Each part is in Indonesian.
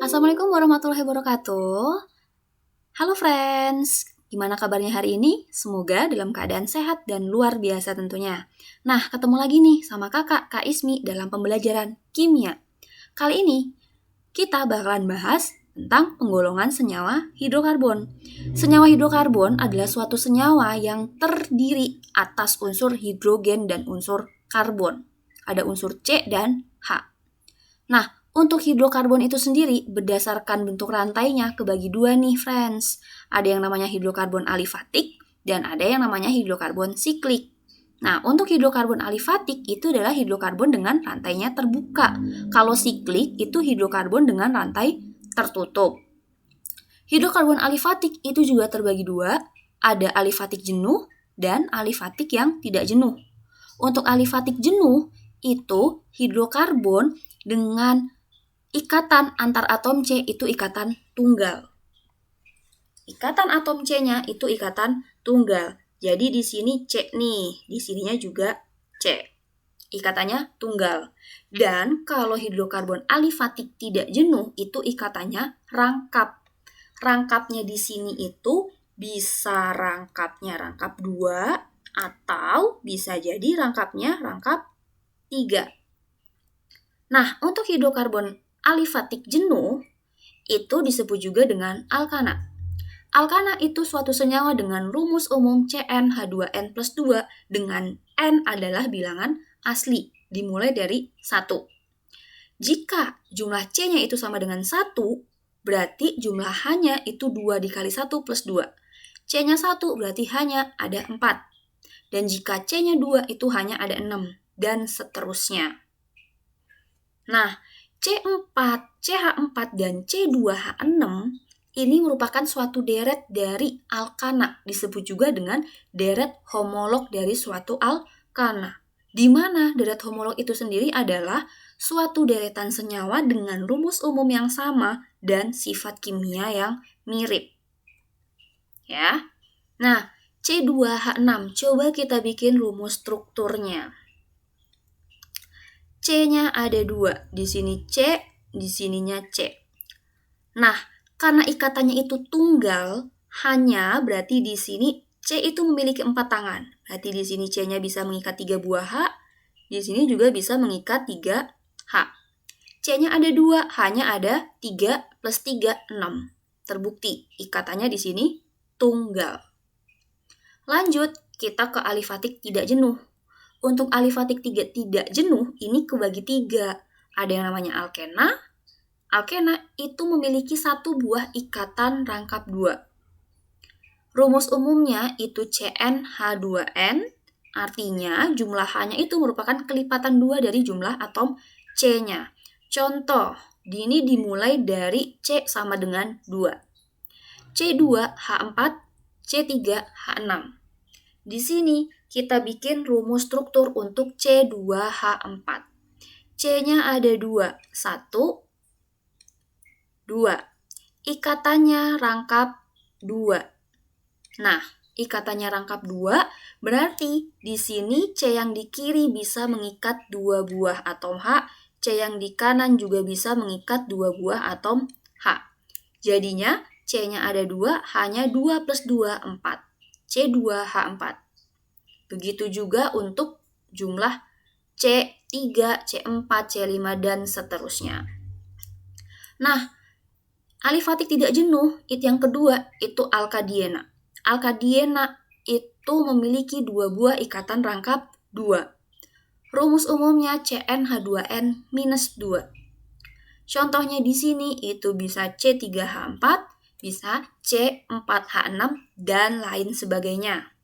Assalamualaikum warahmatullahi wabarakatuh. Halo friends, gimana kabarnya hari ini? Semoga dalam keadaan sehat dan luar biasa tentunya. Nah, ketemu lagi nih sama kakak, Kak Ismi dalam pembelajaran kimia. Kali ini, kita bakalan bahas tentang penggolongan senyawa hidrokarbon. Senyawa hidrokarbon adalah suatu senyawa yang terdiri atas unsur hidrogen dan unsur karbon. Ada unsur C dan H. Nah, untuk hidrokarbon itu sendiri berdasarkan bentuk rantainya kebagi dua nih friends. Ada yang namanya hidrokarbon alifatik dan ada yang namanya hidrokarbon siklik. Nah, untuk hidrokarbon alifatik itu adalah hidrokarbon dengan rantainya terbuka. Kalau siklik itu hidrokarbon dengan rantai tertutup. Hidrokarbon alifatik itu juga terbagi dua, ada alifatik jenuh dan alifatik yang tidak jenuh. Untuk alifatik jenuh itu hidrokarbon dengan ikatan antar atom C itu ikatan tunggal. Ikatan atom C-nya itu ikatan tunggal. Jadi di sini C nih, di sininya juga C. Ikatannya tunggal. Dan kalau hidrokarbon alifatik tidak jenuh itu ikatannya rangkap. Rangkapnya di sini itu bisa rangkap 2 atau bisa jadi rangkapnya rangkap 3. Nah, untuk hidrokarbon alifatik jenuh itu disebut juga dengan alkana. Alkana itu suatu senyawa dengan rumus umum CnH2n plus 2 dengan N adalah bilangan asli, dimulai dari 1. Jika jumlah C-nya itu sama dengan 1, berarti jumlah H-nya itu 2 dikali 1 plus 2. C-nya 1 berarti H-nya ada 4. Dan jika C-nya 2 itu hanya ada 6, dan seterusnya. Nah, C4, CH4, dan C2H6 ini merupakan suatu deret dari alkana, disebut juga dengan deret homolog dari suatu alkana. Di mana deret homolog itu sendiri adalah suatu deretan senyawa dengan rumus umum yang sama dan sifat kimia yang mirip. Ya. Nah, C2H6, coba kita bikin rumus strukturnya. C-nya ada 2, di sini C, di sininya C. Nah, karena ikatannya itu tunggal, hanya berarti di sini C itu memiliki 4 tangan. Berarti di sini C-nya bisa mengikat 3 buah H, di sini juga bisa mengikat 3 H. C-nya ada 2, hanya ada 3 plus 3, 6. Terbukti, ikatannya di sini tunggal. Lanjut, kita ke alifatik tidak jenuh. Untuk alifatik tidak jenuh, ini kebagi 3. Ada yang namanya alkena. Alkena itu memiliki 1 buah ikatan rangkap 2. Rumus umumnya itu CnH2n, artinya jumlah H-nya itu merupakan kelipatan 2 dari jumlah atom C-nya. Contoh, ini dimulai dari C sama dengan 2. C2H4, C3H6. Di sini kita bikin rumus struktur untuk C2H4. C-nya ada 2, 1, 2. Ikatannya rangkap 2. Nah, ikatannya rangkap 2 berarti di sini C yang di kiri bisa mengikat 2 buah atom H, C yang di kanan juga bisa mengikat 2 buah atom H. Jadinya C-nya ada 2, hanya 2 plus 2, 4. C2H4. Begitu juga untuk jumlah C3, C4, C5, dan seterusnya. Nah, alifatik tidak jenuh, itu yang kedua, itu alkadiena. Alkadiena itu memiliki 2 buah ikatan rangkap 2. Rumus umumnya CnH2n-2. Contohnya di sini itu bisa C3H4, bisa C4H6, dan lain sebagainya.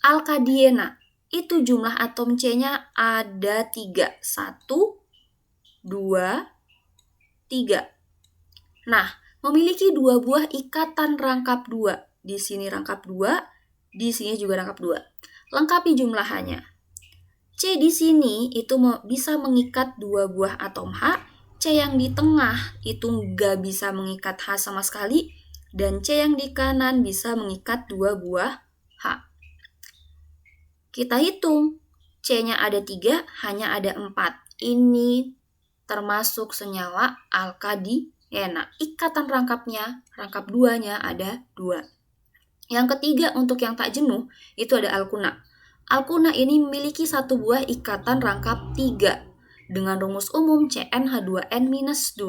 Alkadiena itu jumlah atom C-nya ada 3. 1, 2, 3. Nah, memiliki 2 buah ikatan rangkap 2. Di sini rangkap 2, di sini juga rangkap 2. Lengkapi jumlahannya. C di sini itu bisa mengikat 2 buah atom H, C yang di tengah itu nggak bisa mengikat H sama sekali, dan C yang di kanan bisa mengikat 2 buah H. Kita hitung, C-nya ada 3, hanya ada 4. Ini termasuk senyawa alkadiena. Ya, nah, ikatan rangkap 2-nya ada 2. Yang ketiga untuk yang tak jenuh itu ada alkuna. Alkuna ini memiliki satu buah ikatan rangkap 3 dengan rumus umum CnH2n-2.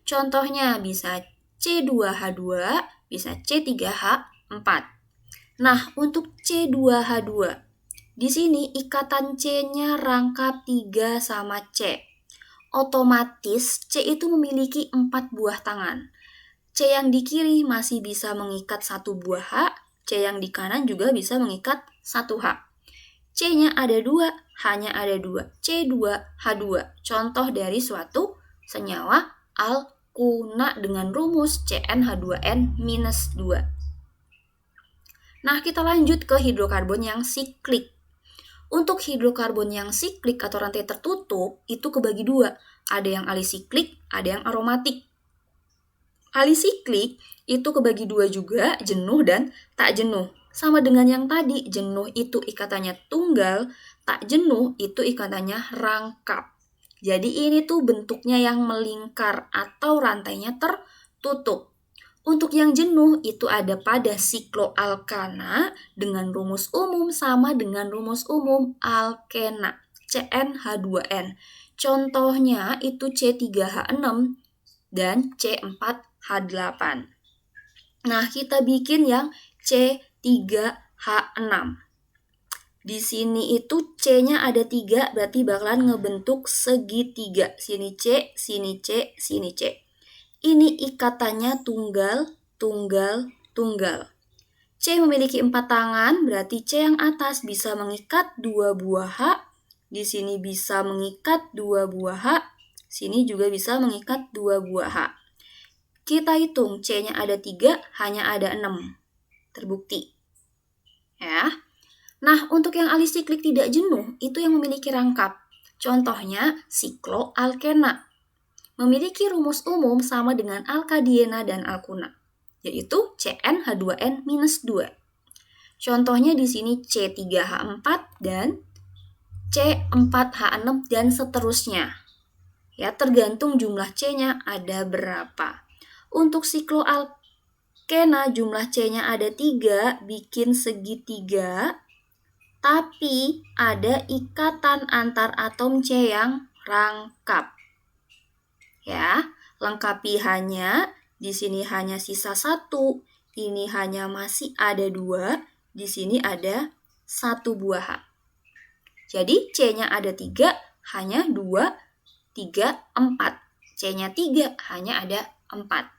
Contohnya bisa C2H2, bisa C3H4. Nah, untuk C2H2, di sini ikatan C-nya rangkap 3 sama C. Otomatis C itu memiliki 4 buah tangan. C yang di kiri masih bisa mengikat 1 buah H, C yang di kanan juga bisa mengikat 1 H. C-nya ada 2, H-nya ada 2, C2H2. Contoh dari suatu senyawa alkuna dengan rumus CnH2n-2. Nah, kita lanjut ke hidrokarbon yang siklik. Untuk hidrokarbon yang siklik atau rantai tertutup, itu kebagi 2. Ada yang alisiklik, ada yang aromatik. Alisiklik itu kebagi 2 juga, jenuh dan tak jenuh. Sama dengan yang tadi, jenuh itu ikatannya tunggal, tak jenuh itu ikatannya rangkap. Jadi ini tuh bentuknya yang melingkar atau rantainya tertutup. Untuk yang jenuh itu ada pada sikloalkana dengan rumus umum sama dengan rumus umum alkena, CnH2n. Contohnya itu C3H6 dan C4H8. Nah, kita bikin yang C3H6. Di sini itu C-nya ada 3, berarti bakalan ngebentuk segitiga. Sini C, sini C, sini C. Ini ikatannya tunggal, tunggal, tunggal. C memiliki 4 tangan, berarti C yang atas bisa mengikat 2 buah H. Di sini bisa mengikat 2 buah H. Sini juga bisa mengikat 2 buah H. Kita hitung C-nya ada 3, H-nya ada 6. Terbukti. Ya. Nah, untuk yang alisiklik tidak jenuh, itu yang memiliki rangkap. Contohnya sikloalkena. Memiliki rumus umum sama dengan alkadiena dan alkuna, yaitu CnH2n-2. Contohnya di sini C3H4 dan C4H6 dan seterusnya. Ya, tergantung jumlah C-nya ada berapa. Untuk sikloalkena jumlah C-nya ada 3, bikin segitiga, tapi ada ikatan antar atom C yang rangkap. Ya, lengkapi hanya, di sini hanya sisa 1, ini hanya masih ada 2, di sini ada 1 buah H. Jadi C-nya ada 3, hanya 2, 3, 4. C-nya 3, hanya ada 4.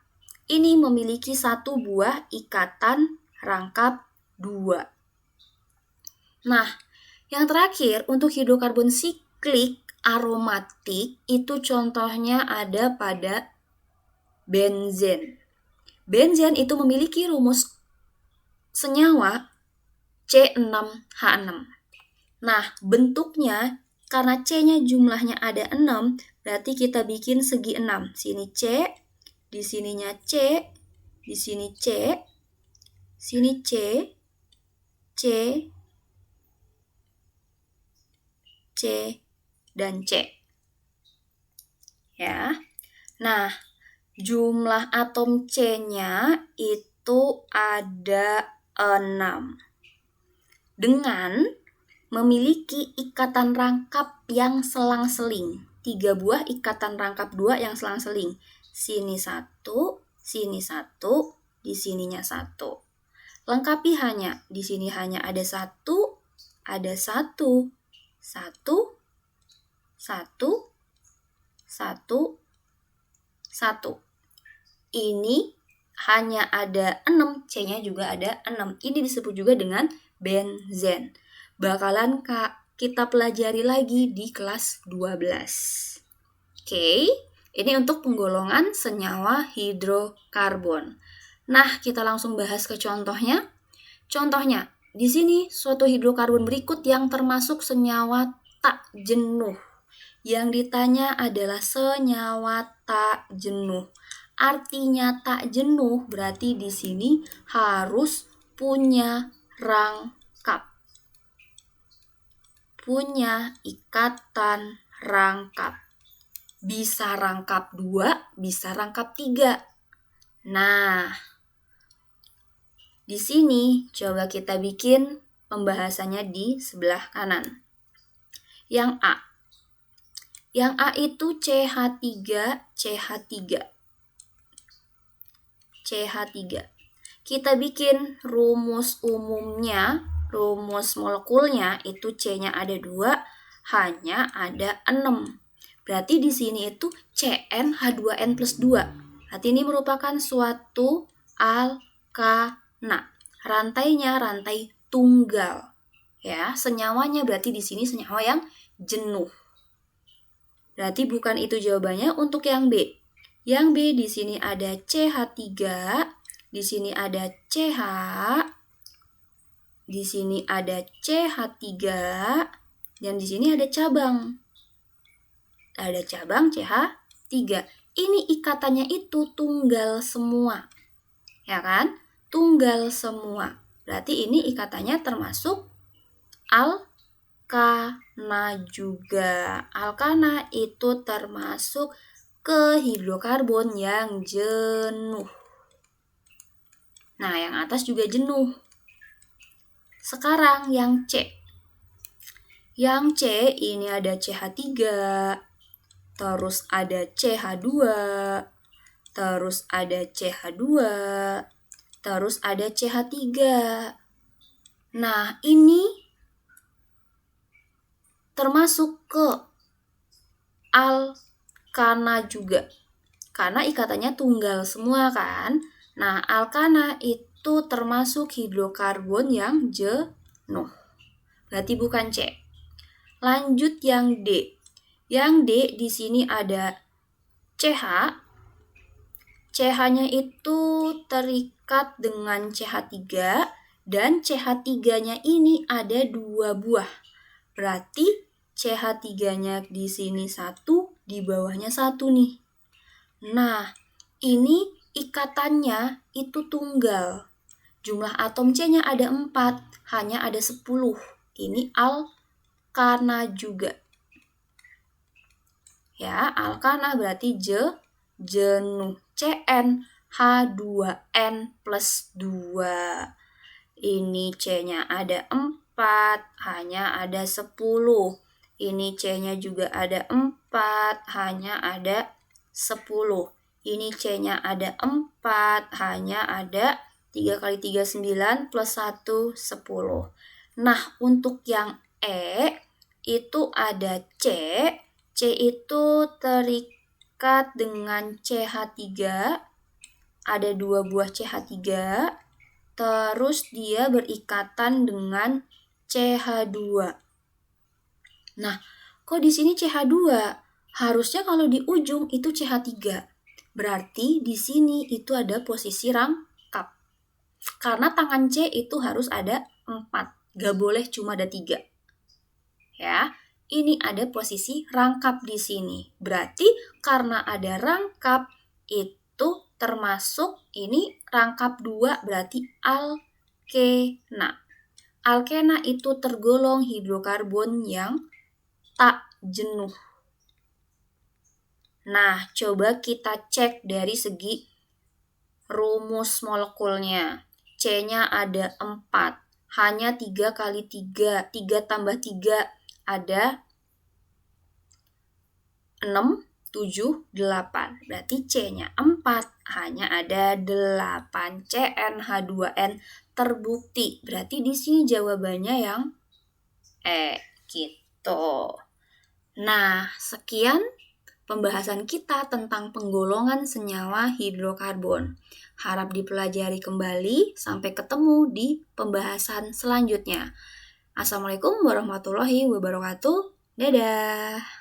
Ini memiliki 1 buah ikatan rangkap 2. Nah, yang terakhir untuk hidrokarbon siklik aromatik itu contohnya ada pada benzen. Benzen itu memiliki rumus senyawa C6H6. Nah, bentuknya karena C-nya jumlahnya ada 6, berarti kita bikin segi 6. Sini C, di sininya C, di sini C, sini C, C, C, dan C. Ya. Nah, jumlah atom C-nya itu ada 6. Dengan memiliki ikatan rangkap yang selang-seling. 3 buah ikatan rangkap 2 yang selang-seling. Sini 1, sini 1, di sininya 1. Lengkapi hanya, di sini hanya ada 1, ada 1, 1, 1, 1, 1. Ini hanya ada 6, C-nya juga ada 6. Ini disebut juga dengan benzen. Bakalan kita pelajari lagi di kelas 12. Oke, ini untuk penggolongan senyawa hidrokarbon. Nah, kita langsung bahas ke contohnya. Contohnya, di sini suatu hidrokarbon berikut yang termasuk senyawa tak jenuh. Yang ditanya adalah senyawa tak jenuh. Artinya tak jenuh berarti di sini harus punya rangkap. Punya ikatan rangkap. bisa rangkap 2, bisa rangkap 3. Nah, di sini coba kita bikin pembahasannya di sebelah kanan. Yang A. Yang A itu CH3, CH3. CH3. Kita bikin rumus umumnya, rumus molekulnya itu C-nya ada 2, H-nya ada 6. Berarti di sini itu CnH2n plus 2. Berarti ini merupakan suatu alkana. Rantainya rantai tunggal. Ya, senyawanya berarti di sini senyawa yang jenuh. Berarti bukan itu jawabannya untuk yang B. Yang B di sini ada CH3, di sini ada CH, di sini ada CH3, dan di sini ada cabang. Ada cabang CH3. Ini ikatannya itu tunggal semua. Ya kan? Tunggal semua. Berarti ini ikatannya termasuk alkana juga. Alkana itu termasuk ke hidrokarbon yang jenuh. Nah, yang atas juga jenuh. Sekarang yang C. Yang C ini ada CH3, terus ada CH2, terus ada CH2, terus ada CH3. Nah, ini termasuk ke alkana juga. Karena ikatannya tunggal semua kan. Nah, alkana itu termasuk hidrokarbon yang jenuh. Berarti bukan C. Lanjut yang D. Yang D di sini ada CH. CH-nya itu terikat dengan CH3 dan CH3-nya ini ada 2 buah. Berarti CH3-nya di sini 1, di bawahnya 1 nih. Nah, ini ikatannya itu tunggal. Jumlah atom C-nya ada 4, hanya ada 10. Ini alkana juga. Ya, alkana berarti jenuh. CnH2n plus 2. Ini C-nya ada 4, hanya ada 10. Ini C-nya juga ada 4, hanya ada 10. Ini C-nya ada 4, hanya ada 3 kali 3, 9, plus 1, 10. Nah, untuk yang E, itu ada C. C itu terikat dengan CH3. Ada 2 buah CH3. Terus dia berikatan dengan CH2. Nah, kok di sini CH2? Harusnya kalau di ujung itu CH3. Berarti di sini itu ada posisi rangkap. Karena tangan C itu harus ada 4. Gak boleh cuma ada 3. Ya, ini ada posisi rangkap di sini. Berarti karena ada rangkap itu termasuk ini rangkap 2 berarti alkena. Alkena itu tergolong hidrokarbon yang tak jenuh. Nah, coba kita cek dari segi rumus molekulnya. C-nya ada 4. Hanya 3 kali 3. 3 tambah 3 ada 6, 7, 8. Berarti C-nya 4. Hanya ada 8. CnH2n terbukti. Berarti di sini jawabannya yang E. Gitu. Nah, sekian pembahasan kita tentang penggolongan senyawa hidrokarbon. Harap dipelajari kembali. Sampai ketemu di pembahasan selanjutnya. Assalamualaikum warahmatullahi wabarakatuh. Dadah.